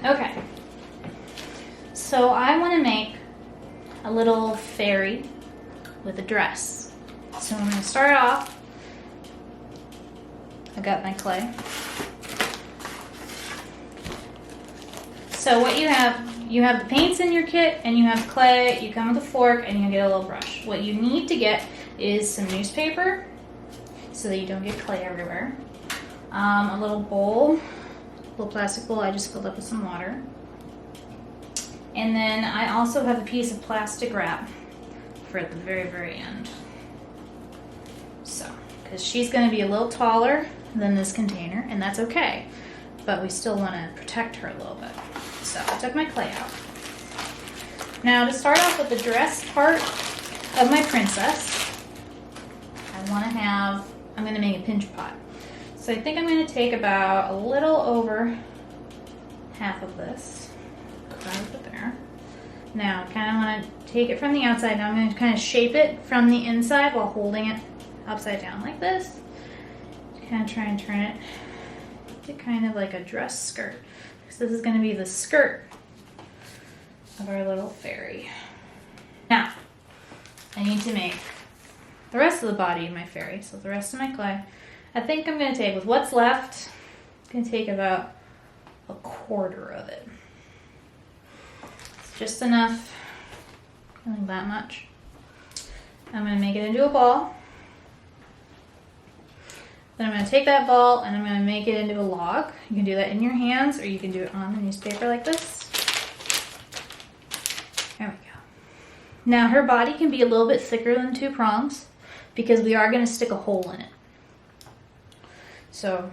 Okay. So I want to make a little fairy with a dress. So I'm going to start off. I got my clay. So what you have the paints in your kit, and you have clay. You come with a fork, and you get a little brush. What you need to get is some newspaper, so that you don't get clay everywhere. A little bowl, a little plastic bowl I just filled up with some water. And then I also have a piece of plastic wrap for at the very, very end. So, because she's going to be a little taller than this container, and that's okay. But we still want to protect her a little bit. So I took my clay out. Now to start off with the dress part of my princess, I'm going to make a pinch pot. So I think I'm going to take about a little over half of this. Right up there. Now kind of want to take it from the outside. Now I'm going to kind of shape it from the inside while holding it upside down like this. Kind of try and turn it to kind of like a dress skirt. So this is going to be the skirt of our little fairy. Now, I need to make the rest of the body of my fairy. So the rest of my clay. I think I'm going to take, with what's left, I'm going to take about a quarter of it. It's just enough, not that much. I'm going to make it into a ball. Then I'm going to take that ball and I'm going to make it into a log. You can do that in your hands, or you can do it on the newspaper like this. There we go. Now her body can be a little bit thicker than 2 prongs because we are going to stick a hole in it. So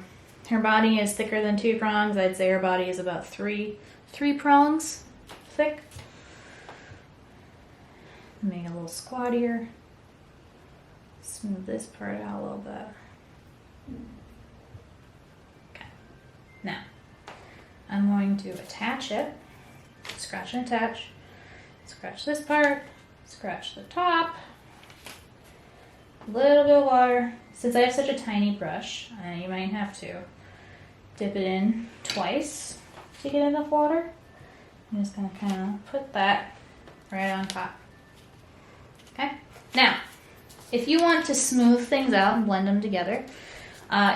her body is thicker than 2 prongs. I'd say her body is about three prongs thick. Make it a little squattier. Smooth this part out a little bit. Okay. Now, I'm going to attach it. Scratch and attach. Scratch this part. Scratch the top. A little bit of water. Since I have such a tiny brush, you might have to dip it in twice to get enough water. I'm just going to kind of put that right on top. Okay? Now, if you want to smooth things out and blend them together,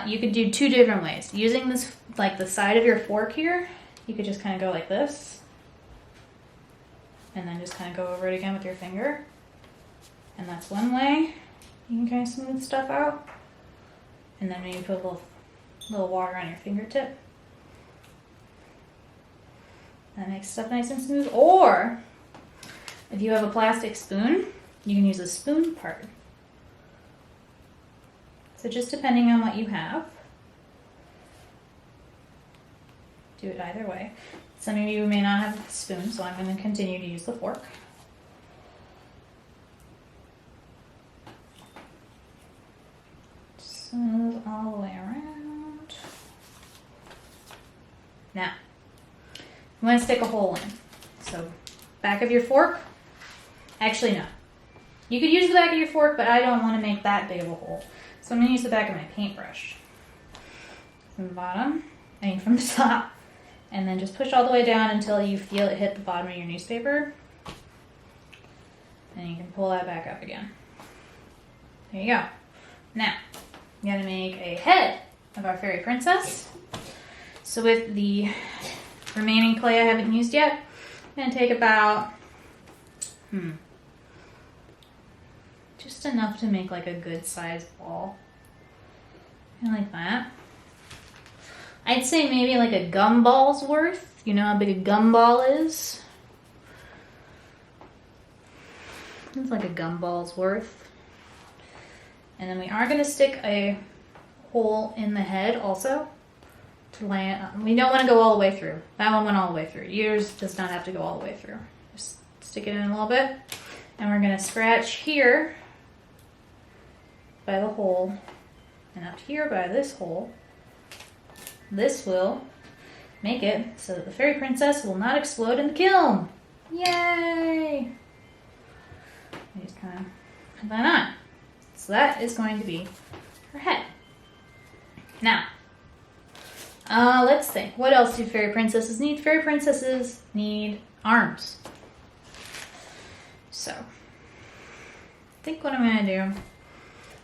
you could do 2 different ways. Using this, like the side of your fork here, you could just kind of go like this. And then just kind of go over it again with your finger. And that's one way you can kind of smooth stuff out. And then maybe put a little water on your fingertip. That makes stuff nice and smooth. Or, if you have a plastic spoon, you can use the spoon part. So just depending on what you have, do it either way. Some of you may not have a spoon, so I'm going to continue to use the fork. Smooth all the way around. Now, I'm going to stick a hole in. So, back of your fork. Actually, no. You could use the back of your fork, but I don't want to make that big of a hole. So I'm going to use the back of my paintbrush. From the bottom, from the top. And then just push all the way down until you feel it hit the bottom of your newspaper. And you can pull that back up again. There you go. Now, I'm going to make a head of our fairy princess. So with the remaining clay I haven't used yet, I'm going to take about, just enough to make like a good sized ball. Kind of like that. I'd say maybe like a gumball's worth. You know how big a gumball is? It's like a gumball's worth. And then we are going to stick a hole in the head also to land. We don't want to go all the way through. That one went all the way through. Yours does not have to go all the way through. Just stick it in a little bit. And we're going to scratch here by the hole and up here by this hole. This will make it so that the fairy princess will not explode in the kiln. Yay! Just kind of put that on. So that is going to be her head. Now, Let's think. What else do fairy princesses need? Fairy princesses need arms. So, I think what I'm going to do, I'm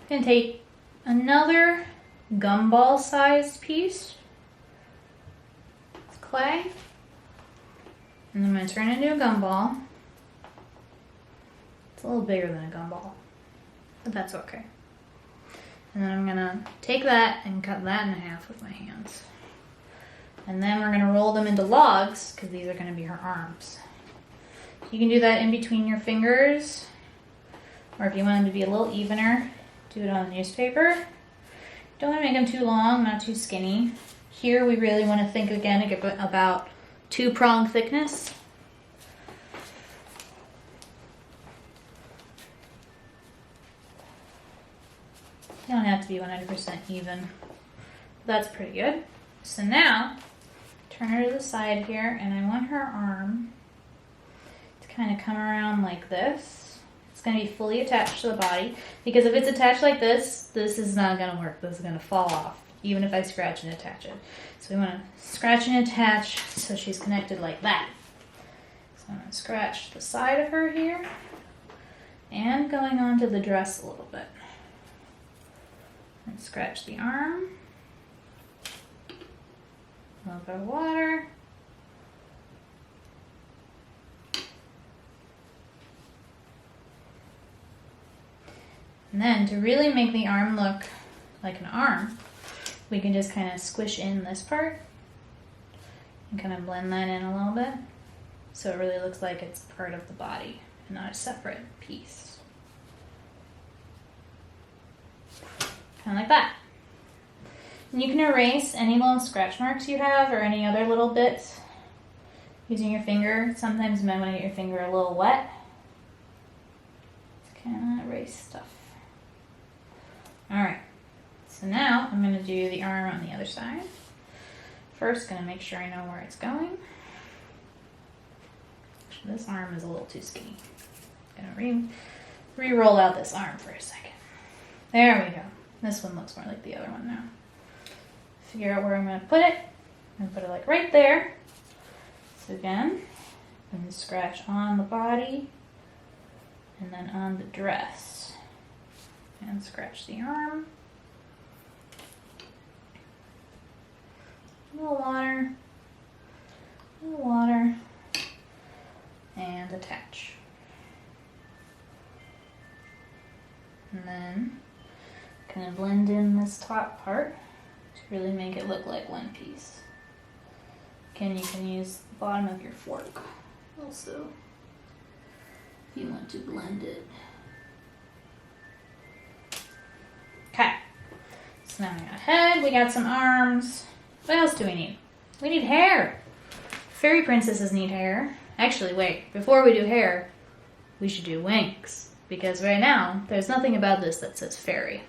going to take another gumball sized piece of clay, and I'm going to turn it into a gumball. It's a little bigger than a gumball, but that's okay. And then I'm going to take that and cut that in half with my hands. And then we're going to roll them into logs, because these are going to be her arms. You can do that in between your fingers, or if you want them to be a little evener, do it on a newspaper. Don't want to make them too long, not too skinny. Here we really want to think again about 2-prong thickness. You don't have to be 100% even. That's pretty good. So now, turn her to the side here, and I want her arm to kind of come around like this. It's going to be fully attached to the body, because if it's attached like this, this is not going to work. This is going to fall off, even if I scratch and attach it. So we want to scratch and attach so she's connected like that. So I'm going to scratch the side of her here, and going onto the dress a little bit. And scratch the arm. A little bit of water. And then to really make the arm look like an arm, we can just kind of squish in this part and kind of blend that in a little bit so it really looks like it's part of the body and not a separate piece. Kind of like that. And you can erase any little scratch marks you have or any other little bits using your finger. Sometimes you might want to get your finger a little wet. Just kind of erase stuff. Alright, so now I'm going to do the arm on the other side. First, going to make sure I know where it's going. This arm is a little too skinny. I'm going to re-roll out this arm for a second. There we go. This one looks more like the other one now. Figure out where I'm going to put it. I'm going to put it like right there. So again, I'm going to scratch on the body and then on the dress. And scratch the arm. A little water. A little water. And attach. And then kind of blend in this top part to really make it look like one piece. Again, you can use the bottom of your fork also if you want to blend it. Okay, so now we got head, we got some arms. What else do we need? We need hair. Fairy princesses need hair. Actually, wait, before we do hair, we should do wings. Because right now, there's nothing about this that says fairy.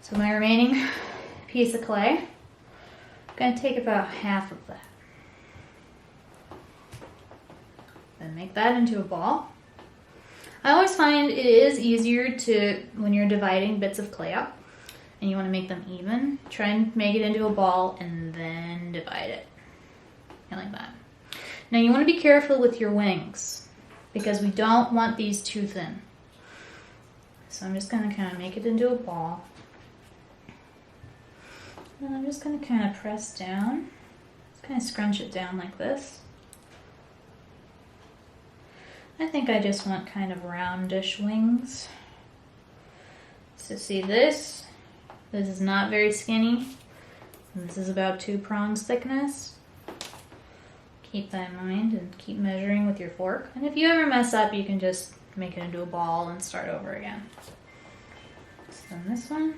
So my remaining piece of clay, I'm going to take about half of that. Then make that into a ball. I always find it is easier to, when you're dividing bits of clay up, and you want to make them even, try and make it into a ball and then divide it. Like that. Now you want to be careful with your wings, because we don't want these too thin. So I'm just going to kind of make it into a ball. And I'm just going to kind of press down. Just kind of scrunch it down like this. I think I just want kind of roundish wings. So see this? This is not very skinny. This is about 2 prongs thickness. Keep that in mind and keep measuring with your fork. And if you ever mess up, you can just make it into a ball and start over again. So then this one.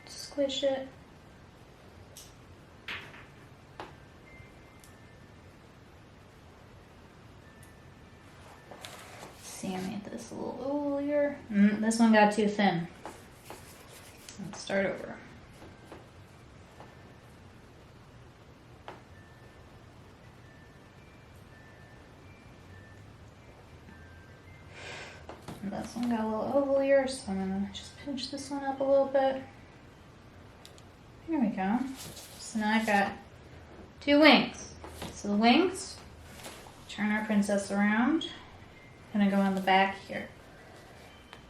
Squish it. See, I made this a little oilier. This one got too thin. Let's start over. And this one got a little ovalier, so I'm gonna just pinch this one up a little bit. There we go. So now I've got 2 wings. So the wings, turn our princess around. Gonna go on the back here.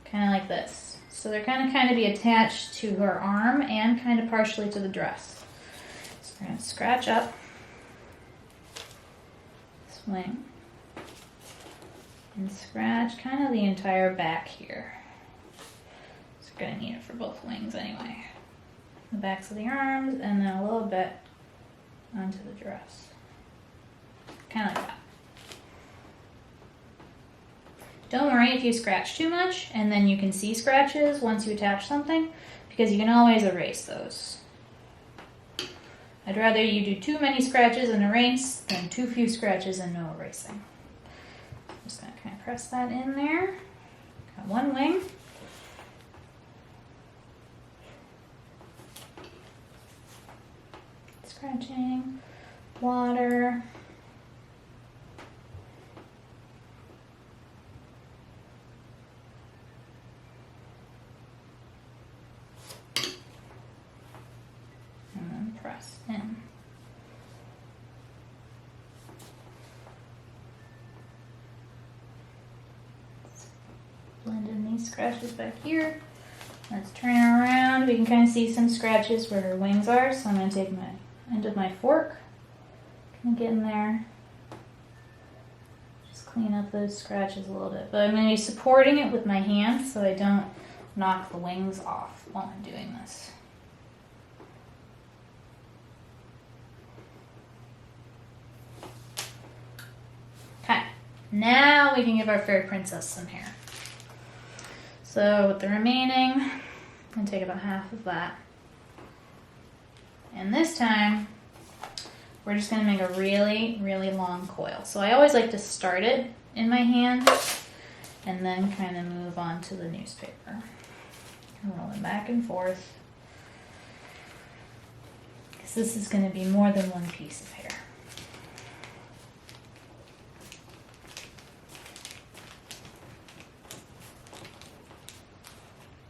Kind of like this. So they're gonna kind of be attached to her arm and kind of partially to the dress. So we're gonna scratch up this wing and scratch kind of the entire back here. So we're gonna need it for both wings anyway. The backs of the arms and then a little bit onto the dress. Kind of like that. Don't worry if you scratch too much and then you can see scratches once you attach something, because you can always erase those. I'd rather you do too many scratches and erase than too few scratches and no erasing. I'm just going to kind of press that in there. Got one wing. Scratching, water. Press in. Blend in these scratches back here. Let's turn her around. We can kind of see some scratches where her wings are, so I'm going to take my end of my fork and get in there. Just clean up those scratches a little bit. But I'm going to be supporting it with my hands so I don't knock the wings off while I'm doing this. Okay, now we can give our fairy princess some hair. So with the remaining, I'm going to take about half of that. And this time, we're just going to make a really, really long coil. So I always like to start it in my hand and then kind of move on to the newspaper. Rolling back and forth. Because this is going to be more than one piece of hair.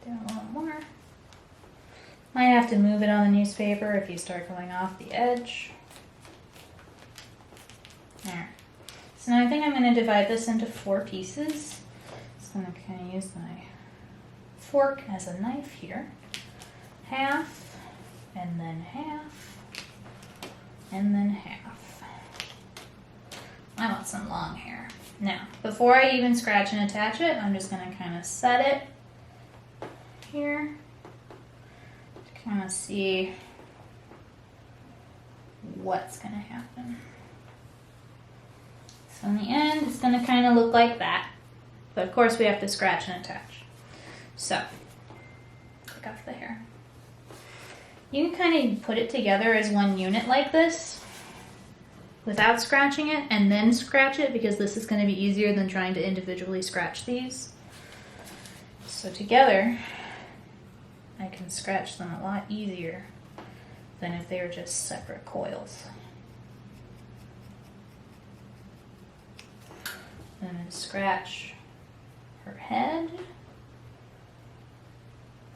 Do a little more. Might have to move it on the newspaper if you start going off the edge. There. So now I think I'm going to divide this into 4 pieces. So I'm going to kind of use my fork as a knife here. Half, and then half, and then half. I want some long hair. Now, before I even scratch and attach it, I'm just going to kind of set it here to kind of see what's going to happen. So in the end, it's going to kind of look like that. But of course, we have to scratch and attach. So, take off the hair. You can kind of put it together as one unit like this without scratching it and then scratch it, because this is going to be easier than trying to individually scratch these. So together, I can scratch them a lot easier than if they were just separate coils. And then scratch her head,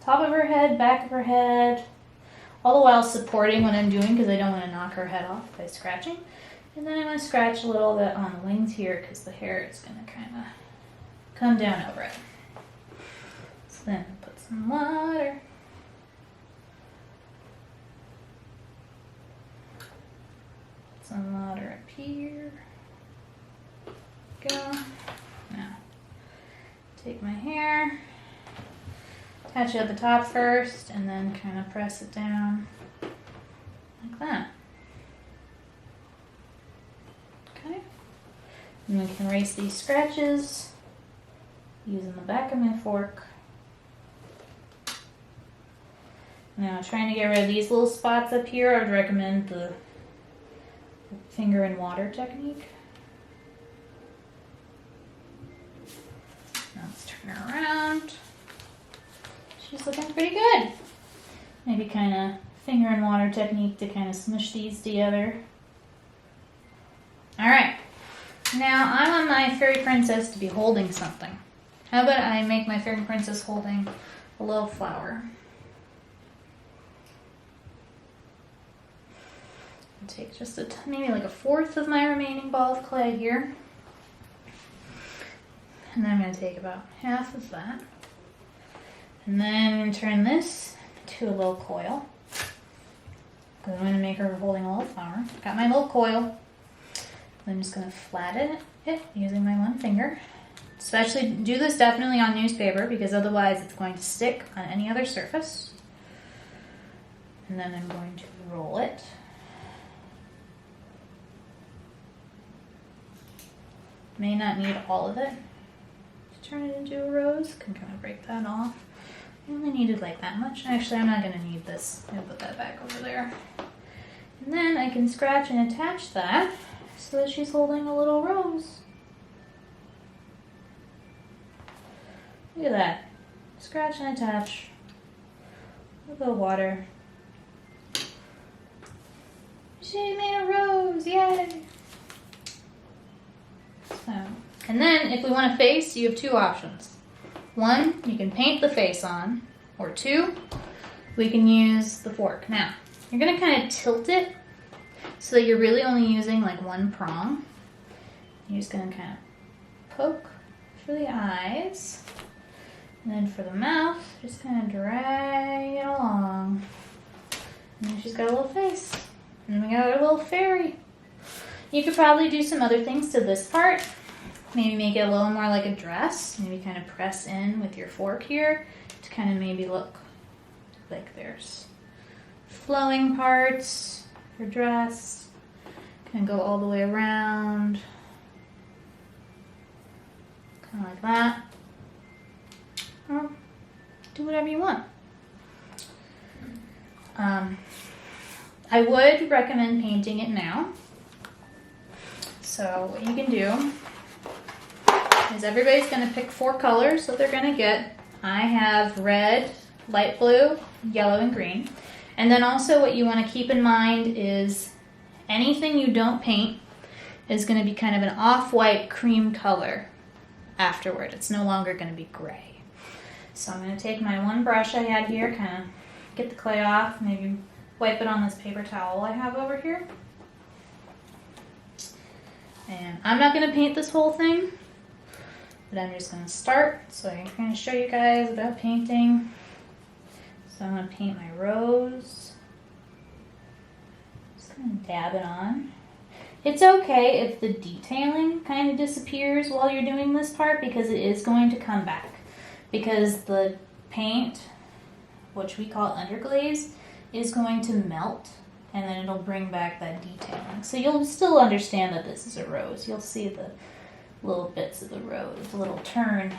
top of her head, back of her head, all the while supporting what I'm doing because I don't want to knock her head off by scratching. And then I'm going to scratch a little bit on the wings here because the hair is going to kind of come down over it. So then put some water. Put some water up here. Go. Now, take my hair, attach it at the top first, and then kind of press it down like that. Okay. And we can erase these scratches using the back of my fork. Now, trying to get rid of these little spots up here, I would recommend the finger in water technique. Now let's turn her around. She's looking pretty good. Maybe kind of finger in water technique to kind of smush these together. Alright, now I want my fairy princess to be holding something. How about I make my fairy princess holding a little flower? Take just maybe like a fourth of my remaining ball of clay here. And then I'm going to take about half of that. And then I'm going to turn this to a little coil. Because I'm going to make her holding a little flower. Got my little coil. I'm just going to flatten it using my one finger. Especially do this definitely on newspaper because otherwise it's going to stick on any other surface. And then I'm going to roll it. May not need all of it to turn it into a rose. Can kind of break that off. I only needed like that much. Actually, I'm not going to need this. I'm going to put that back over there. And then I can scratch and attach that so that she's holding a little rose. Look at that. Scratch and attach. A little water. She made a rose! Yay! So, and then if we want a face, you have two options. One, you can paint the face on, or two, we can use the fork. Now, you're going to kind of tilt it so that you're really only using like one prong. You're just going to kind of poke for the eyes. And then for the mouth, just kind of drag it along. And then she's got a little face. And we got our little fairy. You could probably do some other things to this part. Maybe make it a little more like a dress. Maybe kind of press in with your fork here to kind of maybe look like there's flowing parts for dress. Kind of go all the way around. Kind of like that. Or do whatever you want. I would recommend painting it now. So what you can do is everybody's going to pick 4 colors that they're going to get. I have red, light blue, yellow, and green. And then also what you want to keep in mind is anything you don't paint is going to be kind of an off-white cream color afterward. It's no longer going to be gray. So I'm going to take my one brush I had here, kind of get the clay off, maybe wipe it on this paper towel I have over here. And I'm not going to paint this whole thing, but I'm just going to start so I can kind of show you guys about painting. So I'm going to paint my rose. Just going to dab it on. It's okay if the detailing kind of disappears while you're doing this part because it is going to come back. Because the paint, which we call underglaze, is going to melt and then it'll bring back that detailing. So you'll still understand that this is a rose. You'll see the little bits of the rose, the little turn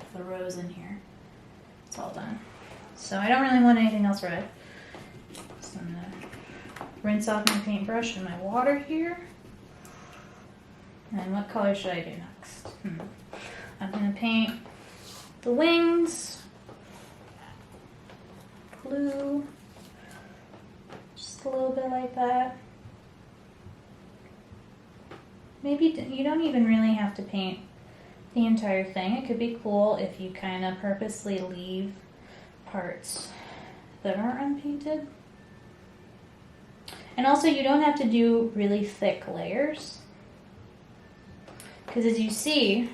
of the rose in here. It's all done. So I don't really want anything else red. So I'm going to rinse off my paintbrush and my water here. And what color should I do next? I'm going to paint the wings, blue, just a little bit like that. Maybe you don't even really have to paint the entire thing. It could be cool if you kind of purposely leave parts that are unpainted. And also you don't have to do really thick layers. Because as you see,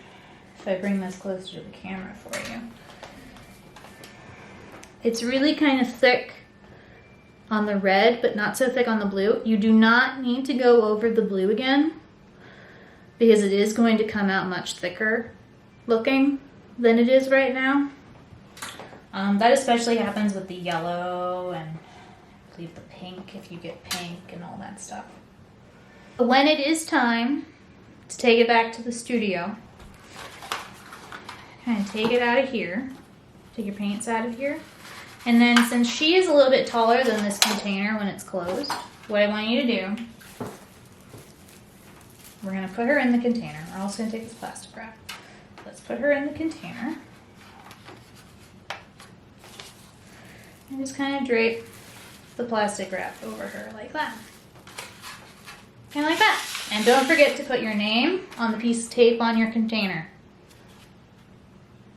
if I bring this closer to the camera for you, it's really kind of thick on the red, but not so thick on the blue. You do not need to go over the blue again because it is going to come out much thicker looking than it is right now. That especially happens with the yellow and I believe the pink if you get pink and all that stuff. When it is time to take it back to the studio, kind of take it out of here, take your paints out of here, and then since she is a little bit taller than this container when it's closed, what I want you to do, we're going to put her in the container. We're also going to take this plastic wrap. Let's put her in the container and just kind of drape the plastic wrap over her like that. Kind of like that. And don't forget to put your name on the piece of tape on your container.